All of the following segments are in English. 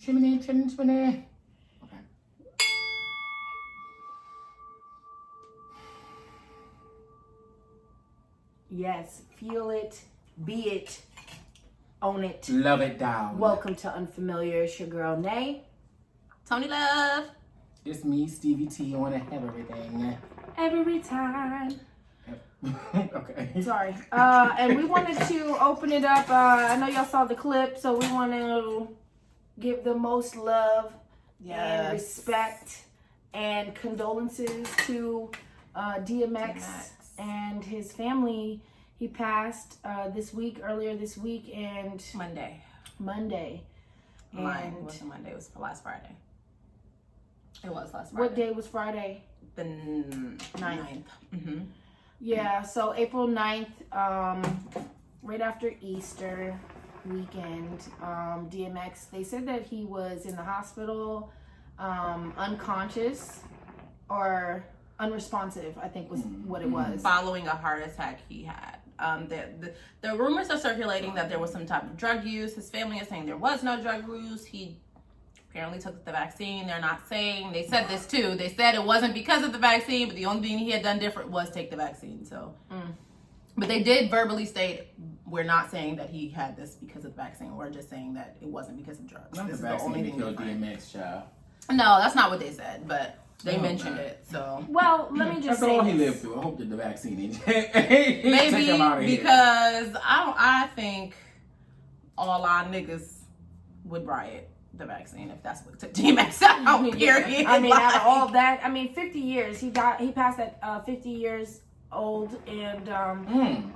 Chimney. Okay. Yes, feel it, be it, own it. Love it down. Welcome to Unfamiliar. It's your girl, Nay. Tony Love. It's me, Stevie T, on Have Everything. Every time. Okay. Sorry. And we wanted to open it up. I know y'all saw the clip, so we want to give the most love and respect and condolences to DMX and his family. He passed earlier this week, and Monday. Mine wasn't Monday, it was last Friday. It was last Friday. What day was Friday? The 9th. Mm-hmm. Yeah, so April 9th, right after Easter weekend, DMX, they said that he was in the hospital, unconscious or unresponsive, I think was what it was. Following a heart attack he had. The rumors are circulating that there was some type of drug use. His family is saying there was no drug use. He apparently took the vaccine. They're not saying, they said this too. They said it wasn't because of the vaccine, but the only thing he had done different was take the vaccine. So, but they did verbally state, we're not saying that he had this because of the vaccine. We're just saying that it wasn't because of drugs. Not this the is the only vaccine thing killed DMX, child. No, that's not what they said, but they mentioned it. So, well, let me just That's say all he this. lived through. I hope that the vaccine maybe because I think all our niggas would riot the vaccine if that's what took DMX out. Period. I mean, out of all that, 50 years. He passed at 50 years old, and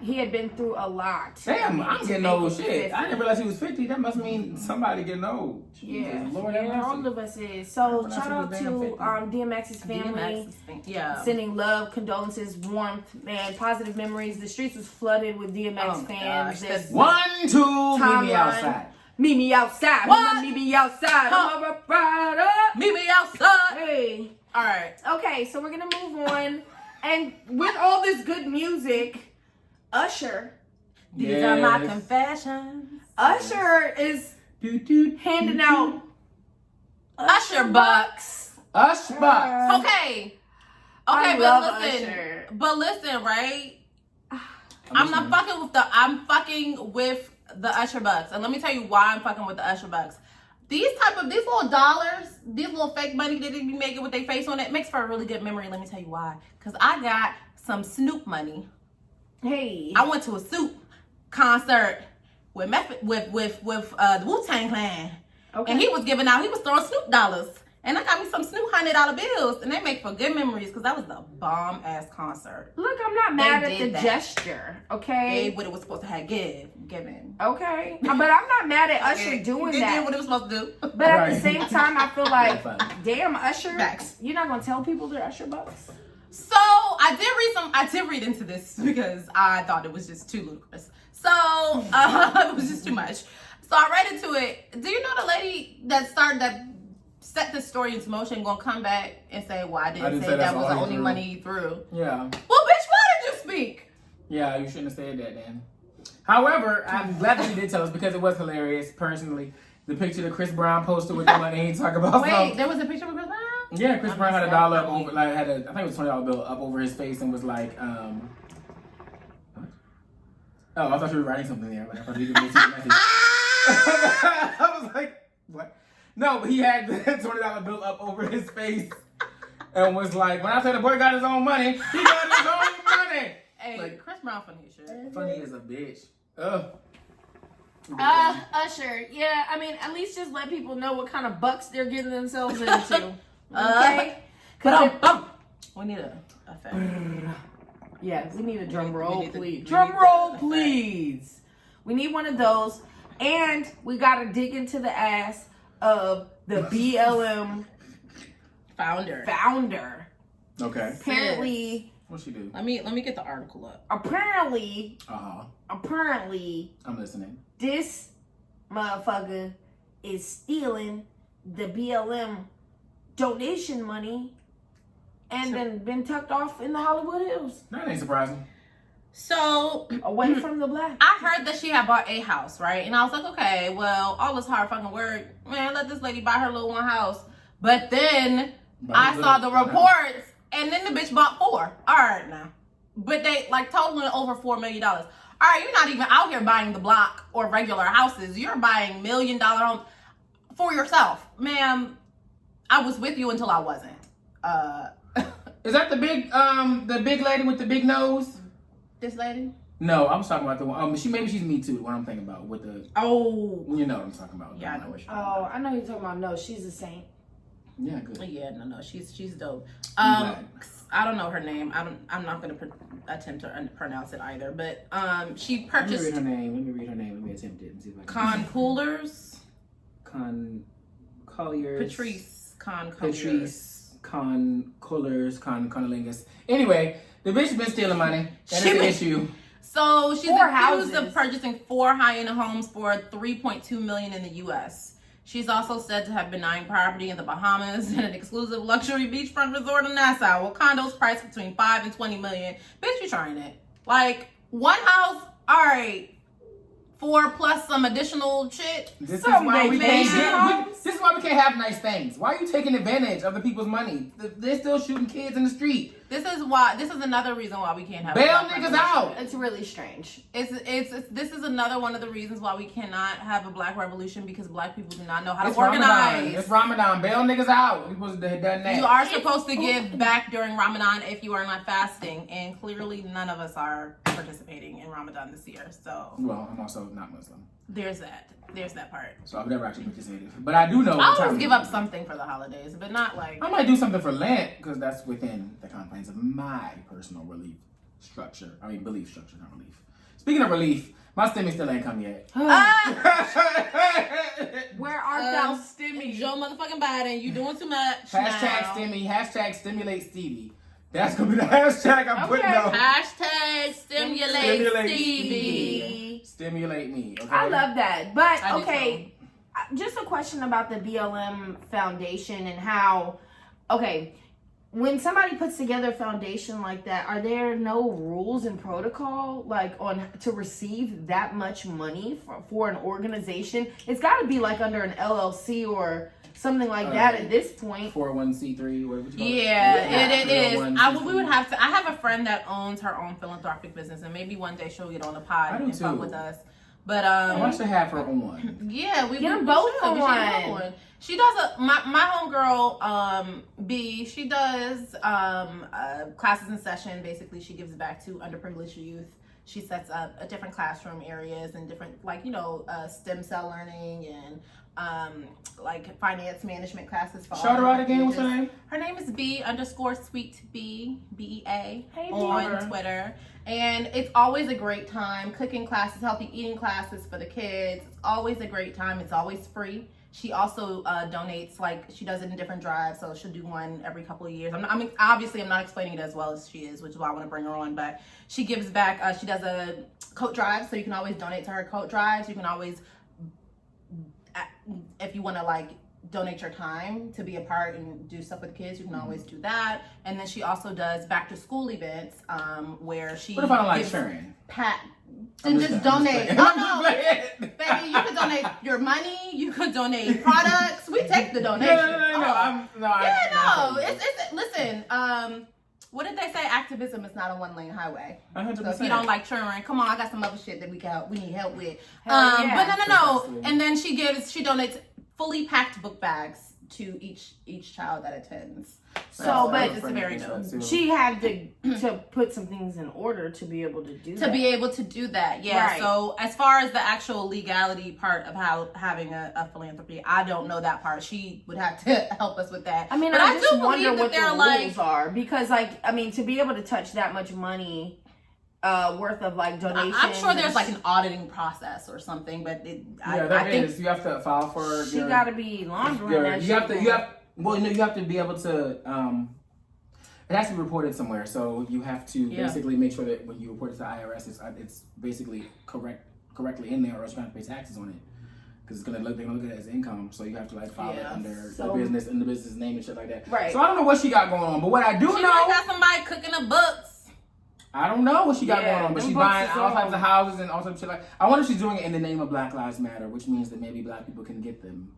he had been through a lot. Damn, I'm getting old shit. I didn't realize he was 50. That must mean somebody getting old. Yeah, Lord have mercy. all of us is. So shout out to DMX's family. Sending love, condolences, warmth, man, positive memories. The streets was flooded with DMX fans. Gosh, 1, 2, meet me outside. Meet me outside. What? Meet me outside. I'm a rider. Meet me outside. Hey. All right. Okay, so we're gonna move on. And with all this good music, Usher. These are my confessions. Usher is handing out Usher bucks. Usher bucks. Okay, I but love listen. Usher. But listen, right? I'm fucking with the Usher bucks, and let me tell you why I'm fucking with the Usher bucks. These little dollars, these little fake money that they be making with their face on it makes for a really good memory. Let me tell you why. Cause I got some Snoop money. Hey, I went to a Snoop concert with the Wu-Tang Clan, and he was throwing Snoop dollars. And I got me some Snoop $100 bills, and they make for good memories because that was the bomb ass concert. look, I'm not mad at the gesture, okay? Gave what it was supposed to have given. Okay, but I'm not mad at Usher doing It that. did what it was supposed to do. But at the same time, I feel like, damn, Usher, Facts. you're not gonna tell people they're Usher bucks? So I did read into this because I thought it was just too ludicrous. So it was just too much. So I read into it. Do you know the lady that set this story into motion gonna come back and say, well, I didn't say that was the only money he threw? Yeah. Well, bitch, why did you speak? Yeah, you shouldn't have said that then. However, I'm glad that you did tell us because it was hilarious, personally. The picture that Chris Brown posted with the money he talked about. Wait, there was a picture of Chris Brown? Yeah, Chris Brown had a dollar up over, I think it was $20 bill up over his face and was like, what? Oh, I thought you were writing something there, but I thought you could make a message. I was like, what? No, but he had the $20 bill up over his face and was like, when I said the boy got his own money, he got his own money. Hey, like, Chris Brown funny as shit. Funny as a bitch. Ugh. Usher, yeah, at least just let people know what kind of bucks they're getting themselves into. Okay? We need a effect. Yeah, we need a drum roll, please. Drum roll, please. We need one of those. And we got to dig into the ass of the BLM founder. Okay. Apparently, What'd she do? Let me get the article up. Apparently, I'm listening. This motherfucker is stealing the BLM donation money and then been tucked off in the Hollywood Hills. That ain't surprising. So Away from the black. I heard that she had bought a house, right? And I was like, okay, well, all this hard fucking work, man, let this lady buy her little one house. But then I saw the reports, and then the bitch bought 4. All right, now. But they, like, totaling over $4 million. All right, you're not even out here buying the block or regular houses. You're buying $1 million homes for yourself. Ma'am, I was with you until I wasn't. Is that the big lady with the big nose? This lady? No, I was talking about the one. Maybe she's Me Too. The one I'm thinking about with the. Oh, you know what I'm talking about. Yeah, I know what you're talking about. I know you're talking about. No, she's a saint. Yeah, good. Yeah, no, she's dope. I don't know her name. I'm not gonna attempt to pronounce it either. But she purchased. Let me read her name. Let me attempt it and see if I can. Con Coolers. Colliers. Patrice Con Coolers. Conolingus. Anyway, the bitch been stealing money. That is the issue. So she's 4 accused houses. of purchasing 4 high-end homes for $3.2 million in the U.S. She's also said to have benign property in the Bahamas and an exclusive luxury beachfront resort in Nassau with condos priced between $5 and $20 million. Bitch, you trying it? Like, one house, all right, 4 plus some additional shit. This is why we can't have nice things. Why are you taking advantage of the people's money? They're still shooting kids in the street. This is another reason why we can't have bail niggas out. It's really strange. This is another one of the reasons why we cannot have a black revolution, because black people do not know how to organize. It's Ramadan. Bail niggas out. We supposed to have done that. You are supposed to give back during Ramadan if you are not fasting, and clearly none of us are participating in Ramadan this year. So well, I'm also not Muslim. There's that part. So I've never actually participated, but I do know. I always give up something for the holidays, but not like. I might do something for Lent because that's within the confines of my personal belief structure. Belief structure, not relief. Speaking of relief, my stimmy still ain't come yet. Where art thou, Stimmy? Joe motherfucking Biden, you doing too much. Hashtag Stimmy. Hashtag stimulate Stevie. That's gonna be the hashtag I'm putting up. Hashtag stimulate Stevie. Stimulate me. Okay? I love that. But okay, just a question about the BLM Foundation and how, okay, when somebody puts together a foundation like that, are there no rules and protocol like on to receive that much money for an organization? It's got to be like under an LLC or something like that at this point. 401c3, whatever you call it. Yeah, it is. We would have to. I have a friend that owns her own philanthropic business, and maybe one day she'll get on the pod and talk with us. But I want to have her on. Yeah, we get them both on one. She does my homegirl B. She does classes in session. Basically, she gives back to underprivileged youth. She sets up different classroom areas and different STEM cell learning and like finance management classes for shout her out again. What's her name? Her name is B_sweet B BEA hey, on Twitter. And it's always a great time. Cooking classes, healthy eating classes for the kids. It's always a great time. It's always free. She also donates, like she does it in different drives, so she'll do one every couple of years. Obviously I'm not explaining it as well as she is, which is why I want to bring her on. But she gives back. She does a coat drive, so you can always donate to her coat drives. You can always, if you want to donate your time to be a part and do stuff with kids, you can always do that. And then she also does back to school events where she. What if I don't like sharing? Just donate. Baby, you could donate your money. You could donate products. We take the donation. Listen. What did they say? Activism is not a one-lane highway. 100%. So if you don't like children, come on, I got some other shit that we need help with. Yeah. But no. And then she donates fully packed book bags to each child that attends. So, but it's very dope. She had to put some things in order to be able to do that. To be able to do that, yeah. Right. So as far as the actual legality part of having a philanthropy, I don't know that part. She would have to help us with that. I mean, but I just wonder what the rules rules are, because to be able to touch that much money worth of donations. I'm sure there's an auditing process or something, but I think you have to file for. She got to be laundering that. You have to be able to. It has to be reported somewhere, so you have to basically make sure that when you report it to the IRS, it's basically correctly in there, or else you have to pay taxes on it, because they're gonna look at it as income. So you have to file it under the business and the business name and shit like that. Right. So I don't know what she got going on, but what I do know, got somebody cooking the books. I don't know what she got going on, but them she's books buying is all types all- of houses and all types of shit. Like, I wonder if she's doing it in the name of Black Lives Matter, which means that maybe black people can get them.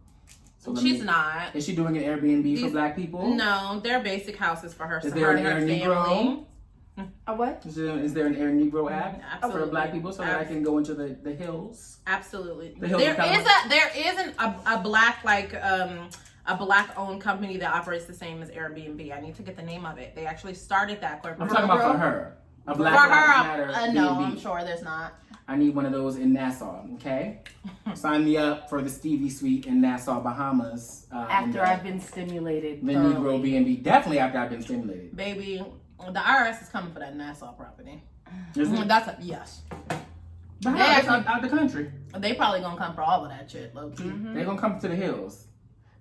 So She's not. Is she doing an Airbnb for black people? No, they're basic houses for her. Is there an Air Negro? A what? Is there an Air Negro app Absolutely. for black people so that I can go into the hills? Absolutely. The hills There of California. is a black a black owned company that operates the same as Airbnb. I need to get the name of it. They actually started that corporate. I'm talking about for her. A Black For Lives her, Matter no, B&B. I'm sure there's not. I need one of those in Nassau, okay? Sign me up for the Stevie Suite in Nassau, Bahamas. After I've been stimulated. The thoroughly. Negro B&B. Definitely after I've been stimulated. Baby, the IRS is coming for that Nassau property. Is it? That's a yes. But They how? That's actually- out the country. They probably gonna come for all of that shit, low key. They're going to come to the hills.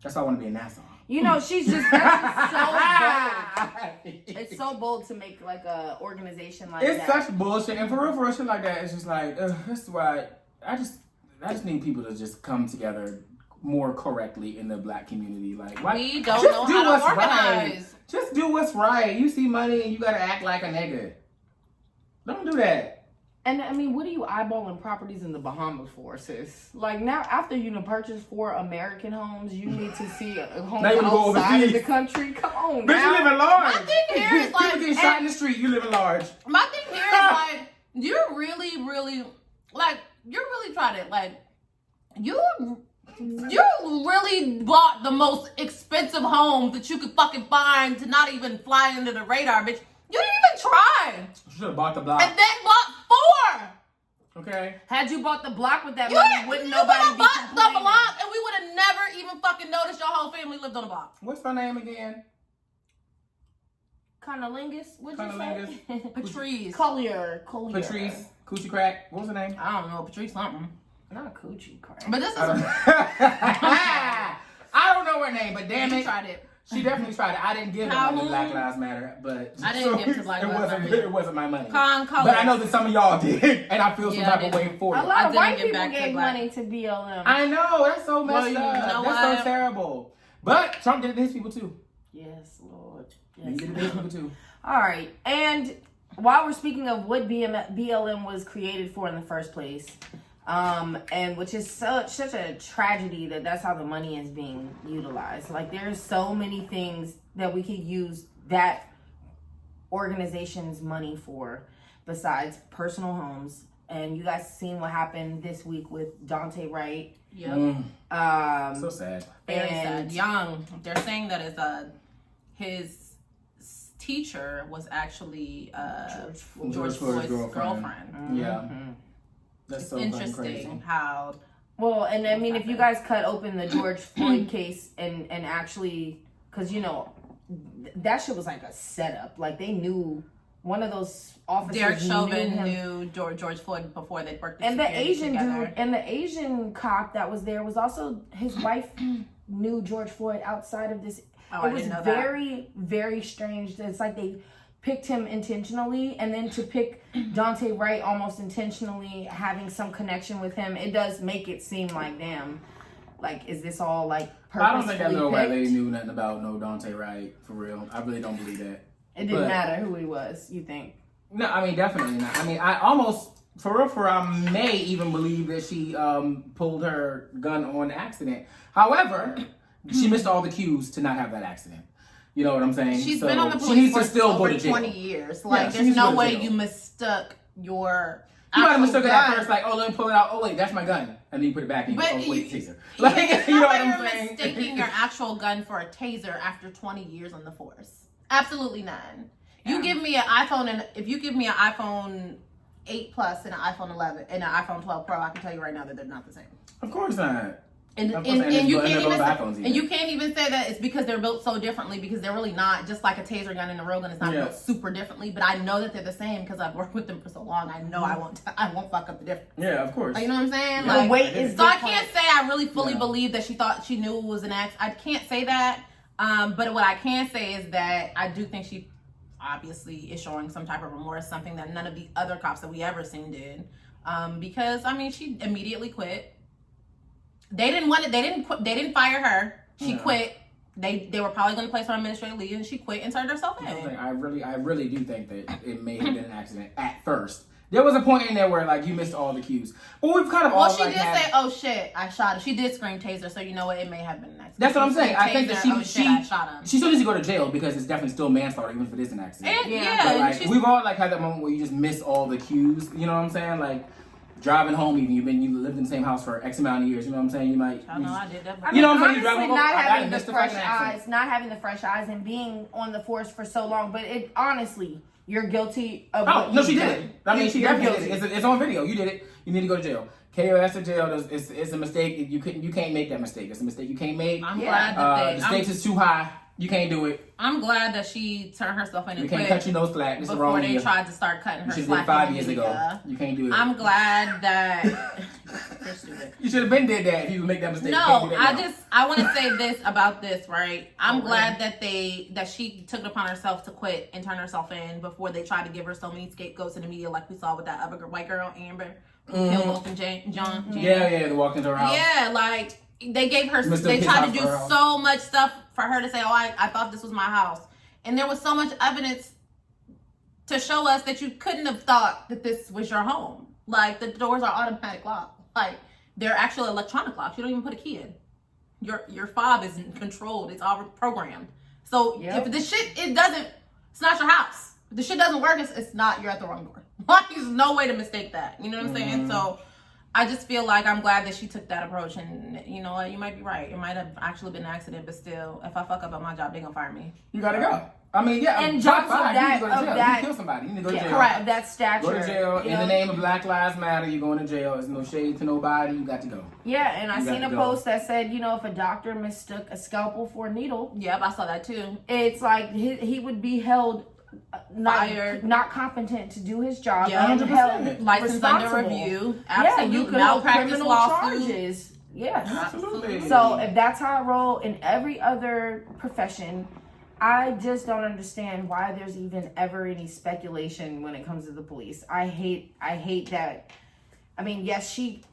That's why I want to be in Nassau. You know, she's just that's so bold. It's so bold to make like a organization like It's that. such bullshit. And for real shit like that, it's just like, that's why I just need people to just come together more correctly in the black community. Like, why? We don't just know do how to what's organize. right. Just do what's right. You see money and you gotta act like a nigga. Don't do that. And I mean, what are you eyeballing properties in the Bahamas for, sis? Like now, after you done purchased 4 American homes, you need to see a home Now you wanna go outside of overseas. the country. Come on, Bitch, you now. live in large. My thing here is like- people get shot in the street. You live in large. My thing here is like, you're really trying to like, you really bought the most expensive home that you could fucking find to not even fly under the radar, bitch. You didn't even try, You should have bought the block. and then bought 4. Okay. Had you bought the block with that You money, wouldn't nobody would've be bought the complaining. block, and we would have never even fucking noticed your whole family lived on the block. What's her name again? Conolingus, what'd you say? Patrice. Collier. Patrice. Coochie Crack. What was her name? I don't know, Patrice something. Not coochie crack. But this is I don't know her name, but damn you it. tried it. She definitely tried it. I didn't give her money to Calhoun. Black Lives Matter, but I didn't give to Black it Lives wasn't, Matter. It wasn't my money. Color. But I know that some of y'all did, and I feel some Yeah, I type of did. way for A it. lot I of didn't white get people back to gave black. money to BLM. I know, that's so messed Well, you up. know That's what? so terrible. But Trump did it to his people too. Yes, Lord. He Yes. did it to his people too. All right. And while we're speaking of what BLM was created for in the first place, and which is such a tragedy that's how the money is being utilized. Like there's so many things that we could use that organization's money for besides personal homes. And you guys seen what happened this week with Dante Wright. Yep. So sad. Very And- sad. Young. They're saying that his teacher was actually George Floyd's girlfriend. Yeah. That's so fucking crazy. Interesting how. Well, and I mean, if you guys cut open the George Floyd case and actually, because you know, that shit was like a setup. Like they knew one of those officers. Derek Chauvin him. knew George Floyd before they worked. And the security Asian together. dude and the Asian cop that was there was also his wife knew George Floyd outside of this. Oh, I It was didn't know that. very, very strange. It's like they picked him intentionally, and then to pick Dante Wright almost intentionally, having some connection with him, it does make it seem like, damn, like, is this all like I purposefully don't think that little white lady picked? knew nothing about no Dante Wright, for real. I really don't believe that. It didn't But- matter who he was, you think? No, I mean, definitely not. I mean, I almost, for real, I may even believe that she pulled her gun on accident. However, she missed all the cues to not have that accident. You know what I'm saying? She's So been on the she police needs for to still go over to jail. 20 years. Like, she there's needs to no go to way jail. you mistook your. You might have actual mistook it at gun. first, like, oh, let me pull it out. Oh, wait, that's my gun. And then you put it back and you But go, oh, wait, you- taser. Yeah, Like, it's you know not what like I'm you're saying? mistaking your actual gun for a taser after 20 years on the force. Absolutely none. You give me an iPhone, and if you give me an iPhone 8 Plus and an iPhone 11 and an iPhone 12 Pro, I can tell you right now that they're not the same. Of course not. And, Of and, course, and you and can't they're even both say, iPhones even. and you can't even say that it's because they're built so differently, because they're really not. Just like a taser gun and a real gun is not Yeah. built super differently, but I know that they're the same because I've worked with them for so long. I know I won't fuck up the difference. Yeah, of course. Like, you know what I'm saying? Yeah. Like, The weight is so I different. can't say I really fully Yeah. believe that she thought she knew it was an accident. I can't say that. But what I can say is that I do think she obviously is showing some type of remorse, something that none of the other cops that we ever seen did. Because I mean, she immediately quit. They didn't want it. They didn't fire her. She Yeah. quit They were probably going to place her on administrative leave, and she quit and turned herself in. I really do think that it may have been an accident at first. There was a point in there where like you missed all the cues, but we've kind of all. Well, she did say, "Oh shit, I shot him." She did scream taser, so you know what? It may have been an accident. That's what I'm saying. I think that I shot him. She still needs to go to jail because it's definitely still manslaughter, even if it is an accident. But, like, we've all like had that moment where you just miss all the cues. You know what I'm saying? Like driving home, even you lived in the same house for X amount of years. You know what I'm saying? You might. I know I did that. You know what I'm saying? You Honestly, drive home. not having the fresh eyes, and being on the force for so long. But it honestly, you're guilty of. Oh no, she did it. I mean, she definitely did it. It's on video. You did it. You need to go to jail. KOS to jail. It's a mistake. You can't make that mistake. It's a mistake you can't make. I'm glad that the stakes is too high. You can't do it. I'm glad that she turned herself in and quit. You can't cut your nose slack. This is before wrong they tried to start cutting her slack. You should have did 5 years ago. You can't do it. I'm glad that you're stupid. You should have been did that if you would make that mistake. No, I want to say this about this, right? I'm glad that she took it upon herself to quit and turn herself in before they tried to give her so many scapegoats in the media, like we saw with that other white girl, Amber, who killed both and John. Yeah, they walked into her house. Yeah, like they gave her. They tried to do so much stuff for her to say, "Oh, I thought this was my house," and there was so much evidence to show us that you couldn't have thought that this was your home. Like the doors are automatic lock. Like they're actual electronic locks. You don't even put a key in. Your fob isn't controlled. It's all programmed. So if the shit it's not your house. If the shit doesn't work, it's not. You're at the wrong door. Like there's no way to mistake that. You know what I'm saying? So I just feel like I'm glad that she took that approach, and you know what, you might be right. It might have actually been an accident, but still, if I fuck up at my job, they gonna fire me. You gotta go. I mean, yeah, and job five, you need to go to jail. You kill somebody, you need to go to jail. Correct. Of that stature. Go to jail in the name of Black Lives Matter. You're going to jail. There's no shade to nobody. You got to go. Yeah, and I seen a post that said, you know, if a doctor mistook a scalpel for a needle. Yep, I saw that too. It's like he would be held not competent to do his job. Yeah, and held license under review. Absolutely. Yeah, you could hold criminal charges. Yeah, absolutely. So if that's how I roll in every other profession, I just don't understand why there's even ever any speculation when it comes to the police. I hate that. I mean, yes, she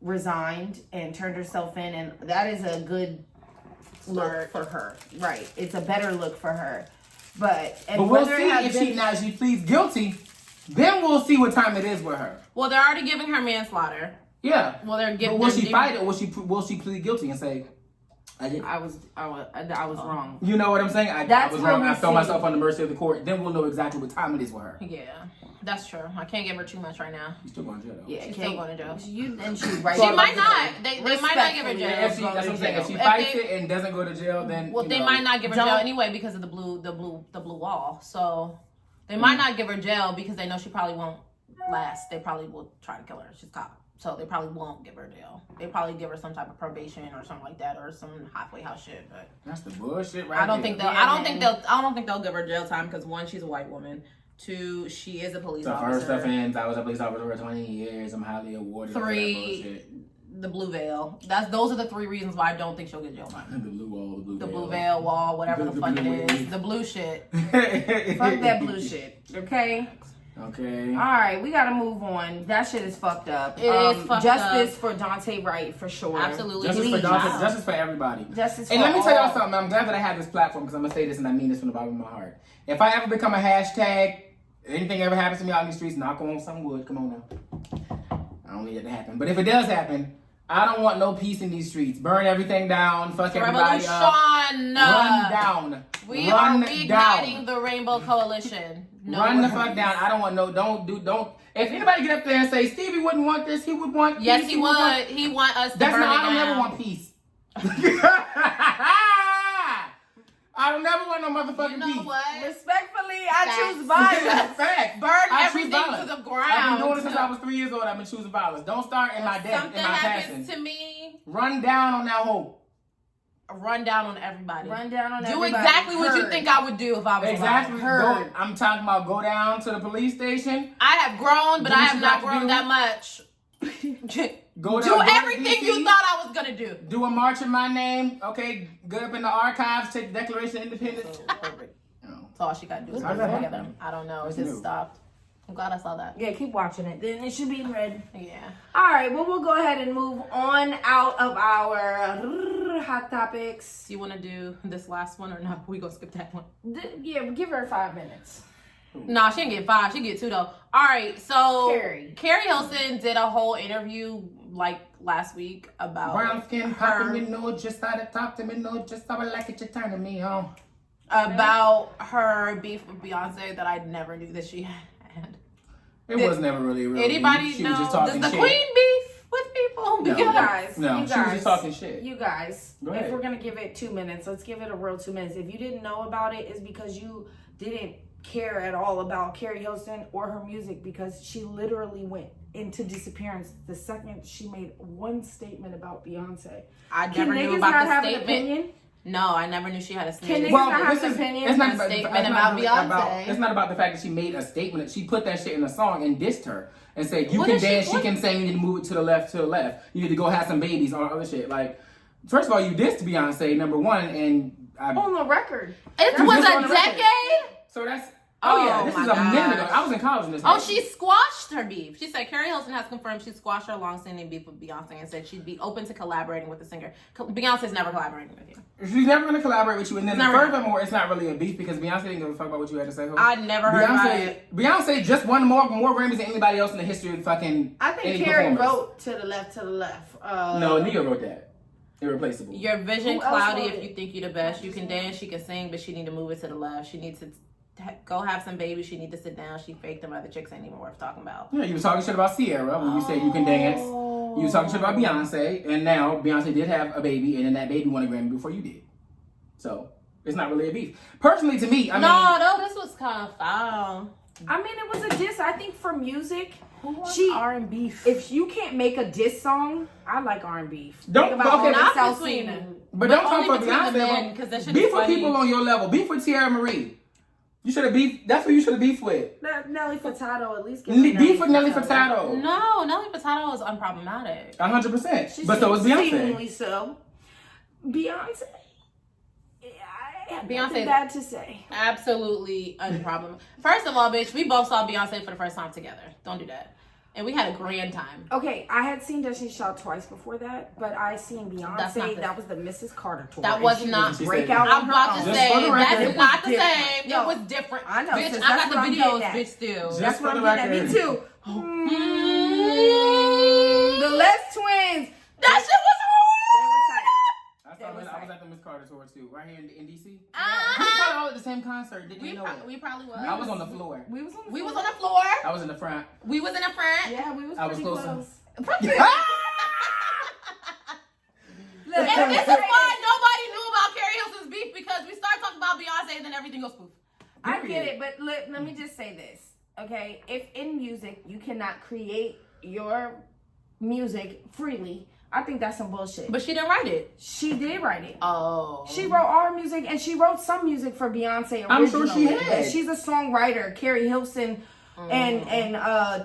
resigned and turned herself in, and that is a good look for her. Right. It's a better look for her. But we'll see if she pleads guilty, then we'll see what time it is with her. Well, they're already giving her manslaughter. Yeah. Well, they're giving. But will she fight it, or will she plead guilty and say, I was wrong. You know what I'm saying? I was wrong. I throw myself on the mercy of the court. Then we'll know exactly what time it is with her. Yeah, that's true. I can't give her too much right now. She's still going to jail though. Yeah, she's still going to jail. She might not. They might not give her jail. That's what I'm saying. If she fights it and doesn't go to jail, then they might not give her jail anyway because of the blue wall. So they might not give her jail because they know she probably won't last. They probably will try to kill her. She's caught. So they probably won't give her jail. They probably give her some type of probation or something like that, or some halfway house shit. But that's the bullshit, right? I don't think they'll give her jail time because 1, she's a white woman. 2, she is a police officer. First stuff ends. I was a police officer for 20 years. I'm highly awarded. 3, the blue veil. Those are the 3 reasons why I don't think she'll get jail time. The blue wall, the blue veil wall, whatever the fuck it is, the blue shit. Fuck that blue shit. Okay. Okay. All right, we gotta move on. That shit is fucked up. It is fucked justice up. for Dante Wright for sure. Absolutely. Justice for everybody. Justice and for let me tell y'all something. I'm glad that I have this platform because I'm gonna say this and I mean this from the bottom of my heart. If I ever become a hashtag, anything ever happens to me out in the streets, knock on some wood. Come on now. I don't need it to happen. But if it does happen, I don't want no peace in these streets. Burn everything down. Fuck everybody up. Run down. We are reigniting the Rainbow Coalition. No Run the fuck down. I don't want don't. If anybody get up there and say Stevie wouldn't want this, he would want peace. Yes, he would. He want us to burn it down. I don't never want peace. I don't never want no motherfucking peace. What? Respectfully, I choose violence. Fact. Burn everything to the ground. I've been doing it since I was 3 years old. I've been choosing violence. Don't start in my death, in my passion. Something happens to me. Run down on that hoe. Run down on everybody. Run down on everybody. Do exactly what you think I would do if I was exactly. I'm talking about go down to the police station. I have grown, but I have not grown that much. Go down, do everything you thought I was gonna do. Do a march in my name. Okay, go up in the archives, take the Declaration of Independence. Perfect. That's all she got to do. I don't know. It just stopped. I'm glad I saw that. Yeah, keep watching it. Then it should be red. Yeah. All right, well, we'll go ahead and move on out of our hot topics. Do you want to do this last one or not? We gonna skip that one. Yeah, give her 5 minutes. Nah, she didn't get 5. She get 2 though. All right, so Carrie Hilson did a whole interview like last week about brown skin, popping, you know, just how to talk to me, no, just how I like it, you're turning me on. About her beef with Beyonce that I never knew that she had. It was never really real. Anybody She know? was just talking Does the shit. Queen beef with people? No. You guys, No, you she guys, was just talking shit. You guys, Go ahead. if we're gonna give it 2 minutes, let's give it a real 2 minutes. If you didn't know about it, it's because you didn't care at all about Carrie Hilson or her music, because she literally went into disappearance the second she made one statement about Beyonce. I Can never knew niggas about not the have an statement. opinion? No, I never knew she had a Can statement. niggas not have an opinion? It's not A statement it's about really Beyonce. It's not about the fact that she made a statement. She put that shit in a song and dissed her and said, "You What can did she- dance, she what- can sing, you need to move it to the left, You need to go have some babies, all that other shit." Like, first of all, you dissed Beyonce, number one, and On the record. It That's was just a on the record. decade? so that's. Oh yeah, Oh, this my is a minute ago. gosh. I was in college when this. Oh, happened. she squashed her beef. She said Carrie Hilson has confirmed she squashed her long-standing beef with Beyonce and said she'd be open to collaborating with the singer. Beyonce's never collaborating with you. She's never gonna collaborate with you, and then Never. furthermore, it's not really a beef because Beyonce didn't give a fuck about what you had to say. I never heard about it. Beyonce just won more Grammys than anybody else in the history of fucking. I think any Carrie performers. wrote to the left. No, Nia wrote that. Irreplaceable. Your vision Who else cloudy wrote if it? you think you're the best. You can dance, she can sing, but she need to move it to the left. She needs to go have some babies. She need to sit down. She faked them other chicks ain't even worth talking about. Yeah, you was talking shit about Sierra when you said you can dance. You was talking shit about Beyonce, and now Beyonce did have a baby, and then that baby won a Grammy before you did. So it's not really a beef. Personally, to me, I mean, This was kind of foul. I mean, it was a diss. I think for music, She R&B. if you can't make a diss song, I like R&B. Don't- Think about okay, Mona not Salsina. between- but don't talk only for between the Beyonce. men, but 'cause that shit beef is with funny. people on your level. Beef with Tierra Marie. You should have beef. That's who you should have beef with. Nelly Furtado, at least. Give me Beef with Nelly Furtado. No, Nelly Furtado is unproblematic. 100%. But so is Beyonce. Seemingly so. Beyonce. I have Beyonce- nothing bad to say. Absolutely unproblematic. First of all, bitch, we both saw Beyonce for the first time together. Don't do that. And we had a grand time. Okay, I had seen Destiny's Child twice before that, but I seen That's not Beyonce. the- That was the Mrs. Carter tour. That and was she not- She breakout said- on I'm her about own. to Just say, for the record. that's not the different. same. No. It was different. I know, Bitch, sis, I that's got the what I'm videos, getting at. bitch, still. Just That's for what the I'm getting at. Me record. too. The Les Twins. That shit was I was at the Miss Carter tour too, right here in DC. Uh-huh. We probably all at the same concert. Didn't We, even know it. we probably was. I was on the floor. We was on the We was floor. on the floor. I was in the front. We was in the front. Yeah, we was I was pretty closer. close. Look, And this is why nobody knew about Carrie Hilson's beef, because we start talking about Beyonce and then everything goes poof. I get it, but let me just say this, okay? If in music you cannot create your music freely, I think that's some bullshit. But she didn't write it. She did write it. Oh. She wrote all her music, and she wrote some music for Beyonce originally. I'm sure she had. She's a songwriter. Carrie Hilson and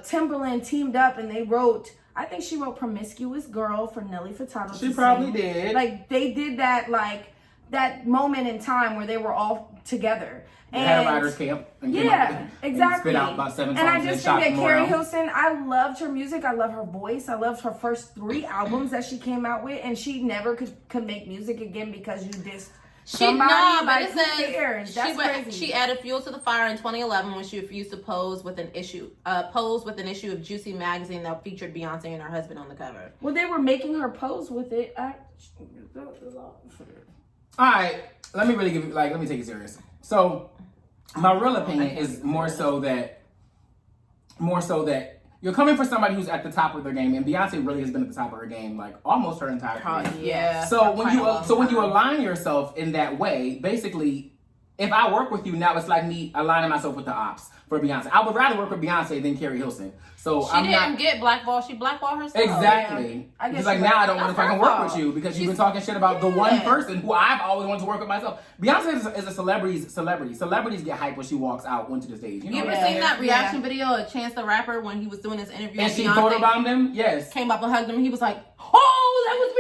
Timbaland teamed up, and they wrote. I think she wrote "Promiscuous Girl" for Nelly Furtado. She to probably sing. did. Like they did that, like that moment in time where they were all together. They had a writer's camp. And came Yeah, out and exactly. spit out about 7 songs and I just shot think that them Carrie around. Hilson, I loved her music. I love her voice. I loved her first 3 albums that she came out with, and she never could make music again because you dissed somebody. but Like, it who says cares? That's crazy. she added fuel to the fire in 2011 when she refused to pose with an issue of Juicy magazine that featured Beyonce and her husband on the cover. Well, they were making her pose with it. All right, let me really let me take it serious. So, my real opinion is more so that you're coming for somebody who's at the top of their game, and Beyonce really has been at the top of her game like almost her entire career. Yeah. So when you align yourself in that way, basically, if I work with you now, it's like me aligning myself with the ops for Beyonce. I would rather work with Beyonce than Carrie Hilson. So She I'm didn't not get blackballed. She blackballed herself. exactly. Yeah. I guess It's like you're now right. I don't want to That's fucking her work with fault. you because you've been talking shit about the one person who I've always wanted to work with myself. Beyonce is a celebrity. Celebrities get hyped when she walks out onto the stage. You know You ever what I'm seen saying? that reaction video of Chance the Rapper when he was doing his interview? And with she Beyonce photobombed him? Yes. came up and hugged him. He was like, "Oh, that was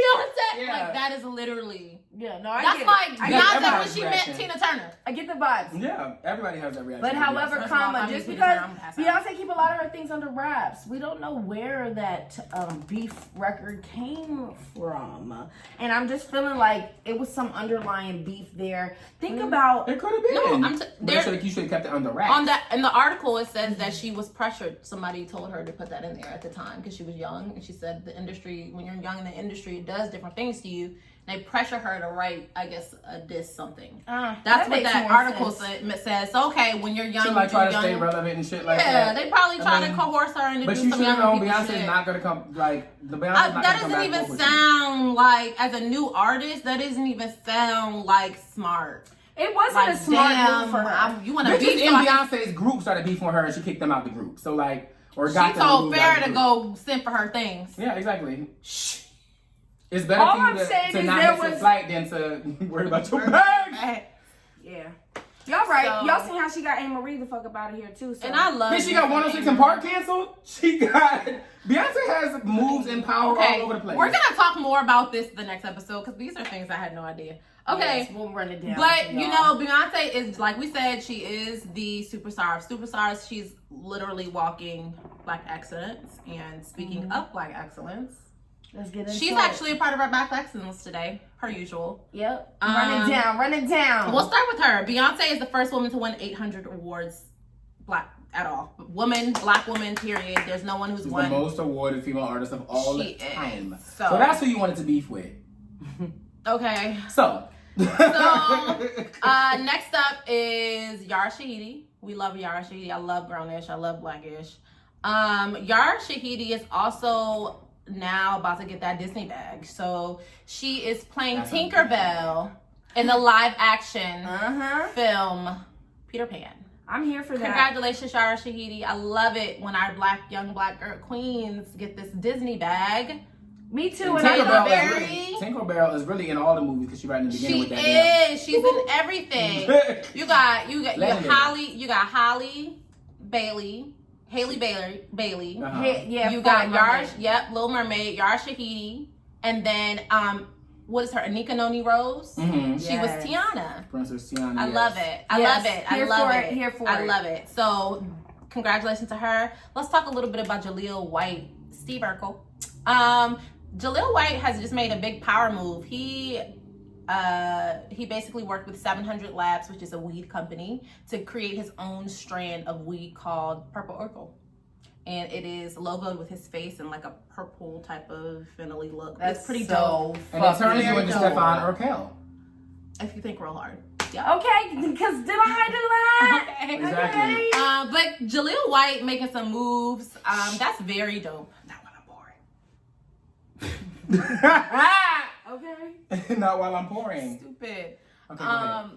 Beyonce!" Yeah. Like that is literally. Yeah, no, I That's get like it. I get Beyonce the when vibes. she met Tina Turner. I get the vibes. Yeah, everybody has that reaction. But however, First of all, comma, if I just meet because Tina Turner, I'm gonna pass out. Beyonce keep a lot of her things under wraps, we don't know where that beef record came from. And I'm just feeling like it was some underlying beef there. Think about It could have been. No, you should have kept it under wraps. on that in the article. It says that she was pressured. Somebody told her to put that in there at the time because she was young, and she said the industry, when you're young in the industry, it does different things to you. They pressure her to write, I guess, a diss something. That's what that article says. So, okay, when you're young, she like try to stay relevant and shit like that. Yeah, they probably try to coerce her into do some But you should have known Beyonce's not gonna come. Like the Beyonce's not that gonna come doesn't back even sound like, as a new artist, that doesn't even sound like smart. it wasn't Like, a smart damn, move for her. you want to Bitches beef in somebody? Beyonce's group started beefing with her and she kicked them out the group. So like, or She got them told removed out Farrah the to group. go send for her things. Yeah, exactly. Shh. It's better All for you I'm saying to is not there miss a was- flight than to worry about your bag. Yeah. Y'all right. So- Y'all seen how she got Anne Marie the fuck up out of here too. So. And I love Then she got 106 in Park canceled. She got Beyonce has moves and power all over the place. We're gonna talk more about this the next episode because these are things I had no idea. Okay, Yes, we'll run it down. but you know, Beyonce is, like we said, she is the superstar of superstars. She's literally walking Black excellence and speaking up Black excellence. Let's get into She's it. actually a part of our Black excellence today, per usual. Yep. Run it down. We'll start with her. Beyonce is the first woman to win 800 awards, Black at all. Woman, Black woman, period. There's no one who's She's won. the most awarded female artist of all She time. is. So that's who you wanted to beef with. Okay. So. Next up is Yara Shahidi. We love Yara Shahidi. I love Brownish. I love Blackish. Yara Shahidi is also now about to get that Disney bag. So she is playing Tinkerbell in the live action film Peter Pan. I'm here for that. Congratulations, Yara Shahidi. I love it when our young black girl queens get this Disney bag. Me too. And And Tinkerbell is really in all the movies because she right in the beginning She with that. is. She's in everything. You got Legendary. Holly Bailey, Haley Bailey. Uh-huh. yeah, You got Yara, Yara. Little Mermaid, Yara Shahidi, and then what is her? Anika Noni Rose. Mm-hmm. She was Tiana. Princess Tiana. I yes. love it. I love it. I love it. Here for I it. love it. So, congratulations to her. Let's talk a little bit about Jaleel White, Steve Urkel. Jaleel White has just made a big power move. He basically worked with 700 Labs, which is a weed company, to create his own strand of weed called Purple Urkel. And it is logoed with his face in like a purple type of finally look. That's pretty dope. And it turns you into Stefan Urkel. If you think real hard. Yeah. Okay, because did I do that? Okay. Exactly. But Jaleel White making some moves. That's very dope. Not while I'm pouring. Okay. Not while I'm pouring. Stupid. Okay, go ahead.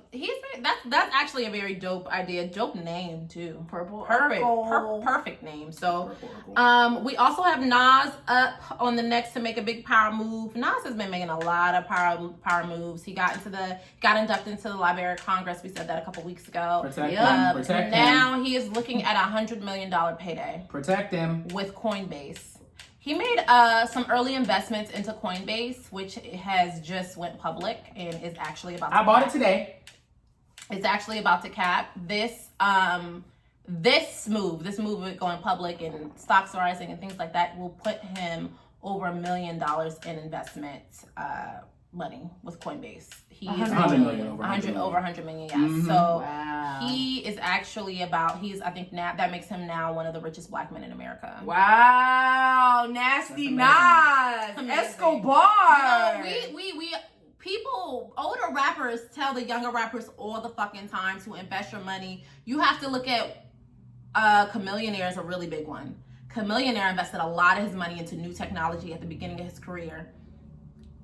That's actually a very dope idea. Dope name too. Purple Perfect. Urkel. Perfect name. So Purple Urkel. we also have Nas up on the next to make a big power move. Nas has been making a lot of power moves. He got inducted into the Library of Congress. We said that a couple weeks ago. Protect him. Protect him. Now he is looking at $100 million payday Protect him. with Coinbase. He made some early investments into Coinbase, which has just went public and is actually about to I bought it today. It's actually about to cap. This move with going public and stocks rising and things like that will put him over $1 million in investment money with Coinbase. He is 100 million over 100 million, yeah. Mhm. So Wow. he is actually I think now that makes him now one of the richest black men in America. Wow. Nasty Nas. Amazing. Escobar. We people, older rappers tell the younger rappers all the fucking time to invest your money. You have to look at Chamillionaire is a really big one. Chamillionaire invested a lot of his money into new technology at the beginning of his career.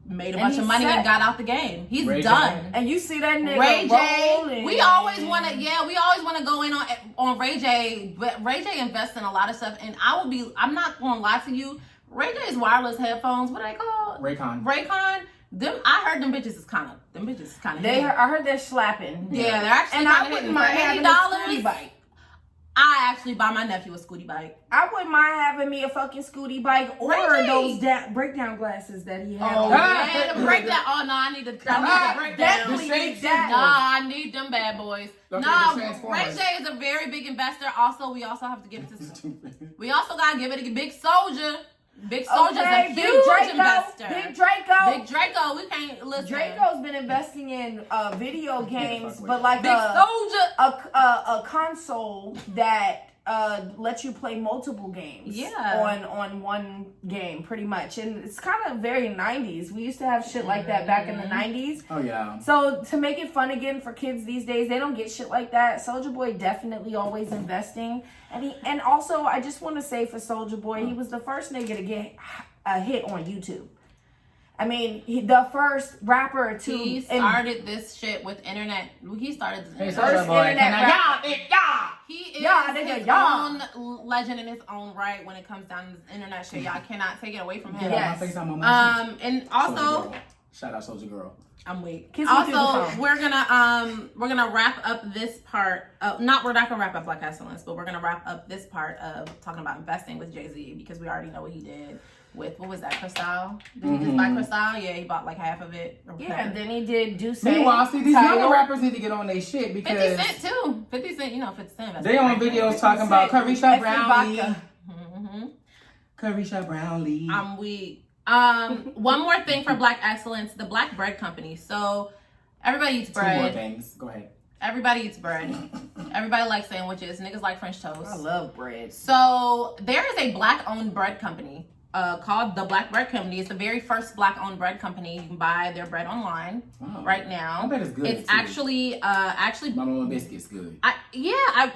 Made a bunch of money and got out the game. He's Ray done. J. And you see that nigga Ray J. rolling. We always want to go in on Ray J. But Ray J invests in a lot of stuff, and I'm not going to lie to you. Ray J's wireless headphones, what are they called? Raycon. I heard them bitches is kind of. I heard they're slapping. Yeah, they're actually. And I wouldn't mind having a free bite. I actually buy my nephew a scooty bike. I wouldn't mind having me a fucking scooty bike or Really? those breakdown glasses that he had. Oh, on. yeah, the breakdown. Oh, no, I need the breakdown. Definitely need that. Nah, I need them bad boys. Okay, No, the Ray Transformers. J is a very big investor. Also, we also have to give it to. We also gotta give it to Big Soldier. Big Soldier's a Big huge Draco. investor. Big Draco. Big Draco. We can't listen. Draco's been investing in video games, fuck with but it. like Big Soldier. a console that lets you play multiple games. Yeah. On one game, pretty much, and it's kind of very 90s. We used to have shit like that back in the 90s. Oh yeah. So to make it fun again for kids these days, they don't get shit like that. Soulja Boy definitely always investing, and also I just want to say for Soulja Boy, he was the first nigga to get a hit on YouTube. I mean, the first rapper to He started this shit with internet. He started this. Hey, First Soulja Boy, internet can I- rap. He is Yeah, nigga, his yeah. own legend in his own right when it comes down to this internet shit. Y'all cannot take it away from him. Get Yes. out my face, I'm on my shit. And Soulja also, Girl. Shout out Soulja Girl. I'm weak. Kiss me through the Also, phone. we're gonna wrap up this part. We're not gonna wrap up Black Excellence, but we're gonna wrap up this part of talking about investing with Jay-Z because we already know what he did with, what was that, Cristal? Did he just buy Cristal? Yeah, he bought like half of it. Or Yeah, and then he did Deuce. Meanwhile, see, these Tidal. younger rappers need to get on their shit 50 because Cent too. 50 Cent, you know, 50 Cent. they on videos talking about Carisha Brownlee. Mm-hmm. Carisha Brownlee. I'm weak. One more thing for Black Excellence, the Black Bread Company. So everybody eats Two more bread. things. Go ahead. Everybody eats bread. Everybody likes sandwiches. Niggas like French toast. I love bread. So there is a Black-owned bread company called the Black Bread Company. It's the very first Black-owned bread company. You can buy their bread online right now. I bet it's good. It's too. actually My mama biscuits good. I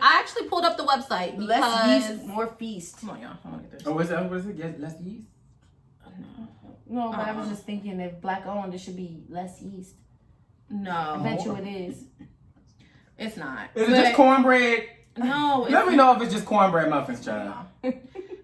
actually pulled up the website because Less yeast, more feast. Come on, y'all. I want to get this. Oh, what is it? Yes, less yeast. No, but I was just thinking if black owned, it should be less yeast. No, I bet you it is. it's not. Is it just cornbread? No, Let me know if it's just cornbread muffins, child.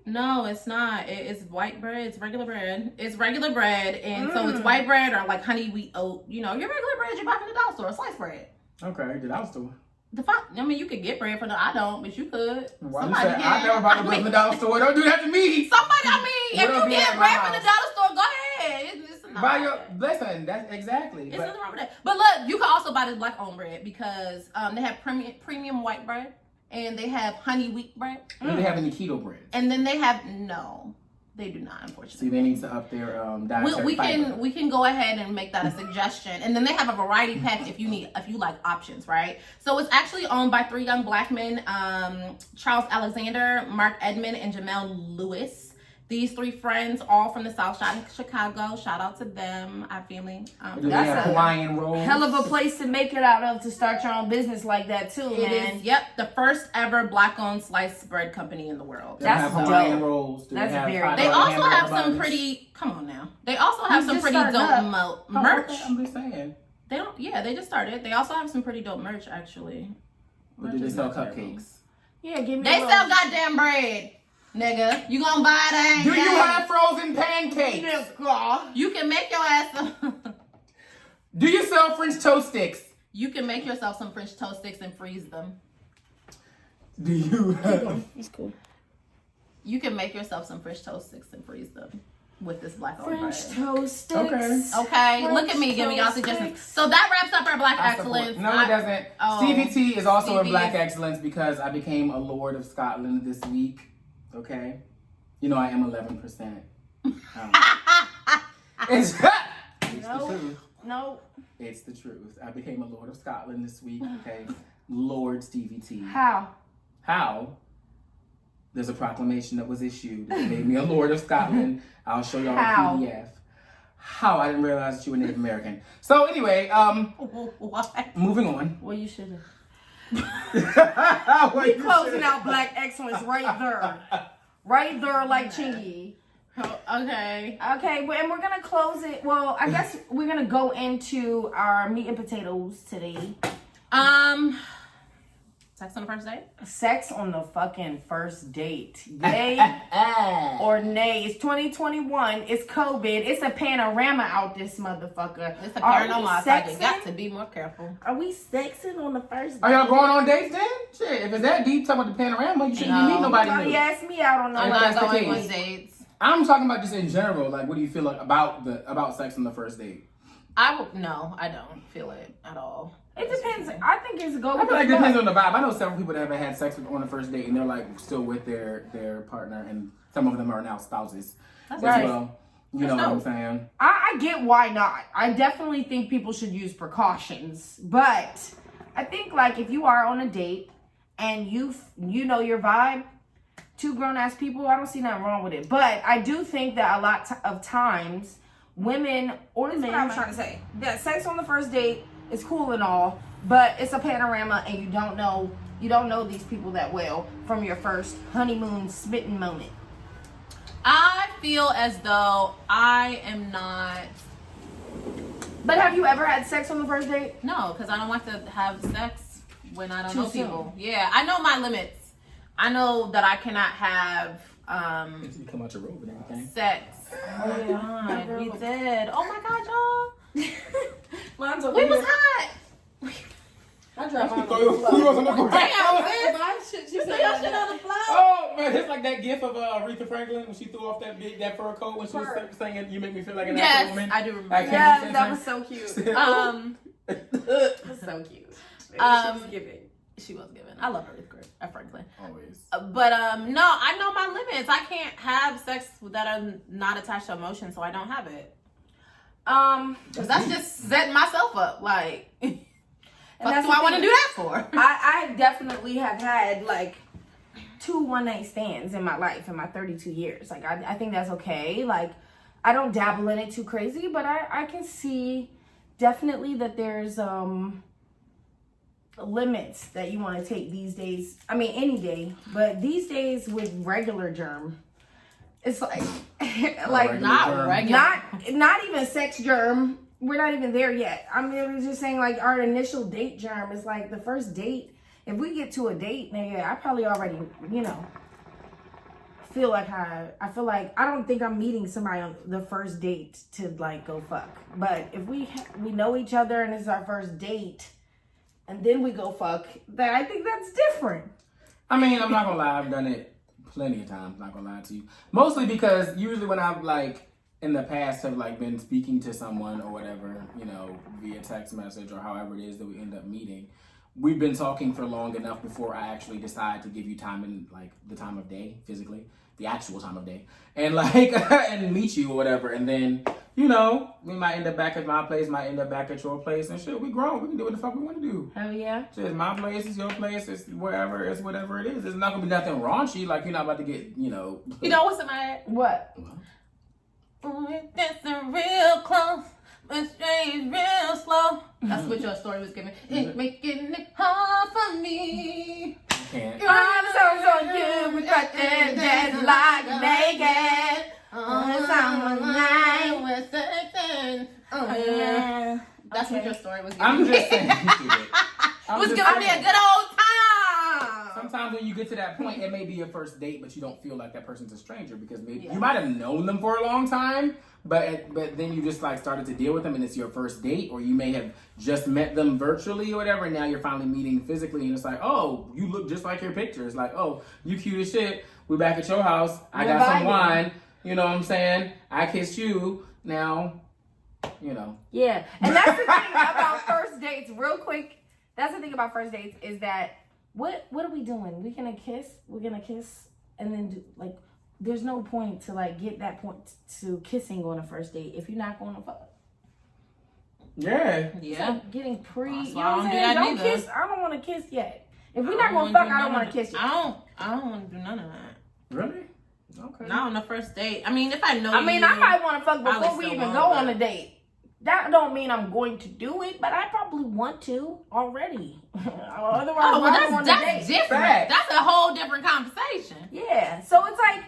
No, it's not. It's white bread. It's regular bread. It's regular bread, and so it's white bread or like honey wheat oat. You know, your regular bread you buy from the dollar store, sliced bread. Okay, did I was doing? The fuck? I mean, you could get bread from the. I don't, but you could. Why you say I never bought bread from the dollar store? Don't do that to me. Somebody, I mean, if Wouldn't you be get at my bread from the house. dollar store, go ahead. It's not. Buy your listen. That's exactly. It's But nothing wrong with that. But look, you can also buy this black-owned bread because they have premium white bread and they have honey wheat bread. do they have any keto bread? And then they have they do not, See, unfortunately. they need to up their dietary We fiber. can go ahead and make that a suggestion, and then they have a variety pack if you like options, right? So it's actually owned by 3 young black men, Charles Alexander, Mark Edmond, and Jamel Lewis. These 3 friends, all from the South Side of Chicago. Shout out to them, our family. Do they That's have a Hawaiian rolls? Hell of a place to make it out of to start your own business like that too, It man. is, yep, the first ever black-owned sliced bread company in the world. Do they have That's Hawaiian dope. rolls? Do That's they have very hot They dog also hamburger have some buns? pretty. Come on now. They also have some just pretty dope starting up. merch. Oh, okay, I'm just saying. They don't. Yeah, they just started. They also have some pretty dope merch actually. But do they sell cupcakes? Yeah, give me They a little- sell goddamn bread, nigga. You gonna buy that? Do you have frozen pancakes? You can make your ass. Do you sell French toast sticks? You can make yourself some French toast sticks and freeze them. Do you have... It's cool. You can make yourself some French toast sticks and freeze them with this black owned French bread. toast sticks. Okay. Okay, French look at me giving y'all toast suggestions. sticks. So that wraps up our Black I support- Excellence. No, it doesn't. Oh, Stevie T is also in Stevie Black is- Excellence because I became a Lord of Scotland this week. Okay? You know I am 11%. It's the truth. No. It's the truth. I became a Lord of Scotland this week. Okay? Lord Stevie T. How? How? There's a proclamation that was issued that made me a Lord of Scotland. I'll show y'all How? the PDF. How? I didn't realize that you were Native American. So anyway, What? moving on. Well, you should have. Well, We you closing should've- out Black Excellence right there. Right there like Chingy. Okay. Okay, well, and we're going to close it. Well, I guess we're going to go into our meat and potatoes today. Sex on the first date? Sex on the fucking first date. Yay or nay. It's 2021. It's COVID. It's a panorama out this motherfucker. It's a paranormal outside. You got to be more careful. Are we sexing on the first date? Are y'all going on dates then? Shit, if it's that deep, talking about the panorama, you shouldn't be meeting nobody new. You asked me out on I'm the not going on dates. I'm talking about just in general. Like, what do you feel like about sex on the first date? No, I don't feel it at all. It depends. I think it's go. I feel like it depends on the vibe. I know several people that haven't had sex on the first date and they're like still with their partner, and some of them are now spouses as well. You know what I'm saying? I get why not. I definitely think people should use precautions, but I think like if you are on a date and you know your vibe, two grown ass people, I don't see nothing wrong with it. But I do think that a lot of times women or men, I'm trying to say that sex on the first date is cool and all, but it's a panorama and you don't know these people that well from your first honeymoon smitten moment. I feel as though I am not. But have you ever had sex on the first date? No, because I don't like to have sex when I don't Too know soon. people. Yeah, I know my limits. I know that I cannot have You come out your robe and everything. sex. Oh yeah, God, we did. Oh my God, y'all. Mine's over We here. was hot. I dropped mine. Throw your food on the ground. Damn, sis. You threw your shit on the floor. Oh man, it's like that gif of Aretha Franklin when she threw off that fur coat when she was singing "You Make Me Feel Like an African Woman." Yes, I do remember. Like, Yes, that was so cute. That was so cute. She was giving. She was giving. I love Aretha Franklin. Always. But no, I know my limits. I can't have sex that are not attached to emotion, so I don't have it. Cause that's just setting myself up. Like, what do I want to do that for? I definitely have had like 2 one-night stands in my life in my 32 years. Like I think that's okay. Like I don't dabble in it too crazy, but I can see definitely that there's limits that you want to take these days. I mean any day, but these days with regular germ, it's like like Not regular. not even sex germ. We're not even there yet. I mean, we're just saying like our initial date germ is like the first date. If we get to a date, nigga, I probably already, feel like I feel like I don't think I'm meeting somebody on the first date to like go fuck. But if we know each other and it's our first date, and then we go fuck, then I think that's different. I mean, I'm not gonna lie, I've done it plenty of times. Not gonna lie to you, mostly because usually when I've like in the past have like been speaking to someone or whatever, via text message or however it is that we end up meeting, we've been talking for long enough before I actually decide to give you time in like the time of day, physically, the actual time of day, and like and meet you or whatever, and then we might end up back at my place, might end up back at your place, and shit, we grown, we can do what the fuck we want to do. Hell yeah. It's my place, it's your place, it's wherever, it's whatever it is. There's not gonna be nothing raunchy. Like you're not about to get You know what's in my head? What? Dancing real close, but straight real slow. That's what your story was giving. It's making it hard for me. Can't. I'm so good with that dance like naked on the summer night. We're sexing. Yeah. That's what your story was giving. I'm just saying. It was giving me a good old time. Sometimes when you get to that point, it may be your first date, but you don't feel like that person's a stranger because maybe you might have known them for a long time, but then you just like started to deal with them and it's your first date, or you may have just met them virtually or whatever, and now you're finally meeting physically, and it's like, oh, you look just like your picture. It's like, oh, you cute as shit. We're back at your house. I got some wine. You know what I'm saying? I kissed you. Now, Yeah. And that's the thing about first dates, real quick. That's the thing about first dates is that what are we doing? We're gonna kiss and then do like there's no point to like get that point to kissing on a first date if you're not gonna fuck. Yeah. It's like getting pre That's you why know I what I'm don't do saying? that Don't neither. kiss. I don't wanna kiss yet. If we're not gonna fuck, I don't wanna kiss you. I don't want to do none of that. Really? Okay. Not on the first date. I mean, if I know I mean, I might wanna fuck probably before we still even won't, go on but- a date. That don't mean I'm going to do it, but I probably want to already. Otherwise, Oh, well, why go on the that's date? different. Facts. That's a whole different conversation. Yeah. So it's like,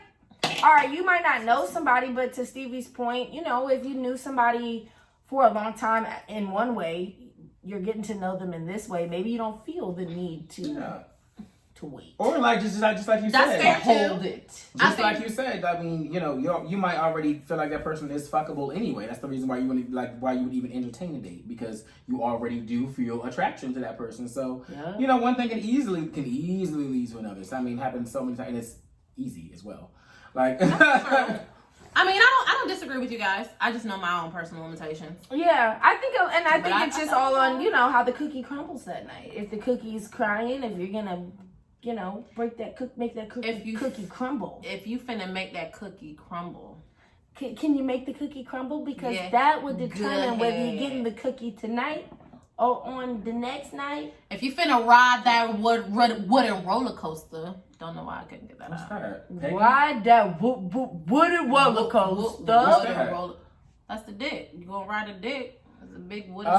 all right, you might not know somebody, but to Stevie's point, if you knew somebody for a long time in one way, you're getting to know them in this way. Maybe you don't feel the need to to wait. Or like just like you That's said, fair. Hold it. just like you said. I mean, you know, you might already feel like that person is fuckable anyway. That's the reason why you would why you would even entertain a date, because you already do feel attraction to that person. So you know, one thing can easily lead to another. So, I mean, happens so many times, and it's easy as well. Like. I mean, I don't disagree with you guys. I just know my own personal limitations. Yeah, I think it's just all on, you know, how the cookie crumbles that night. If the cookie's crying, if you're gonna, you know, make that cookie crumble. If you finna make that cookie crumble, can you make the cookie crumble? Because that would determine whether you're getting the cookie tonight or on the next night. If you finna ride that wooden roller coaster, don't know why I couldn't get that out. Ride that wooden roller coaster. That's the dick. You gonna ride a dick? That's a big wooden.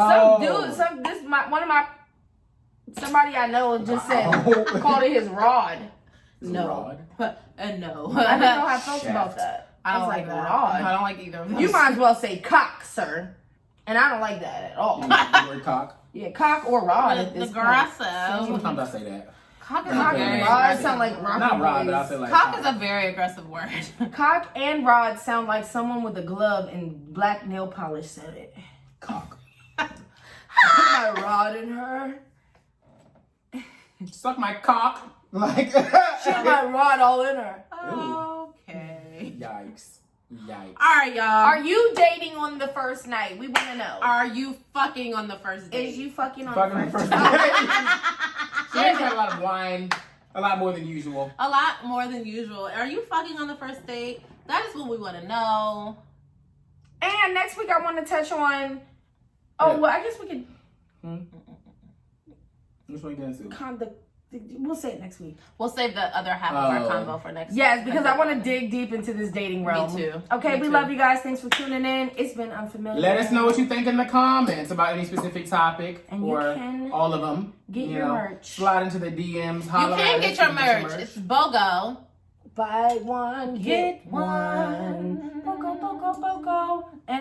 Somebody I know just said called it his rod. No. No. I didn't know how I felt about that. I don't like that. Rod. I don't like either of those. You might as well say cock, sir. And I don't like that at all. The word cock. Yeah, cock or rod. Sometimes I say that. Cock is Cock and rod sound like rock. Not rod, but I say like cock is a very aggressive word. Cock and rod sound like someone with a glove and black nail polish said it. cock. I put my rod in her. Suck my cock. Like She had my rod all in her. Okay. Yikes. All right, y'all. Are you dating on the first night? We want to know. Are you fucking on the first date? Is you fucking on Fucking the first date. night? She has had a lot of wine, a lot more than usual. A lot more than usual. Are you fucking on the first date? That is what we want to know. And next week I want to touch on. Oh, well, I guess we could. Which one you gonna do? We'll say it next week. We'll save the other half of our convo for next week. Yes, because I want to dig deep into this dating realm. Me too. Okay, Me we too. love you guys. Thanks for tuning in. It's been unfamiliar. Let us know what you think in the comments about any specific topic, And you or can all of them. get your merch. Slide into the DMs. You Holler can at get us, your merch. It's BOGO. Buy one, get one. BOGO, BOGO, BOGO. And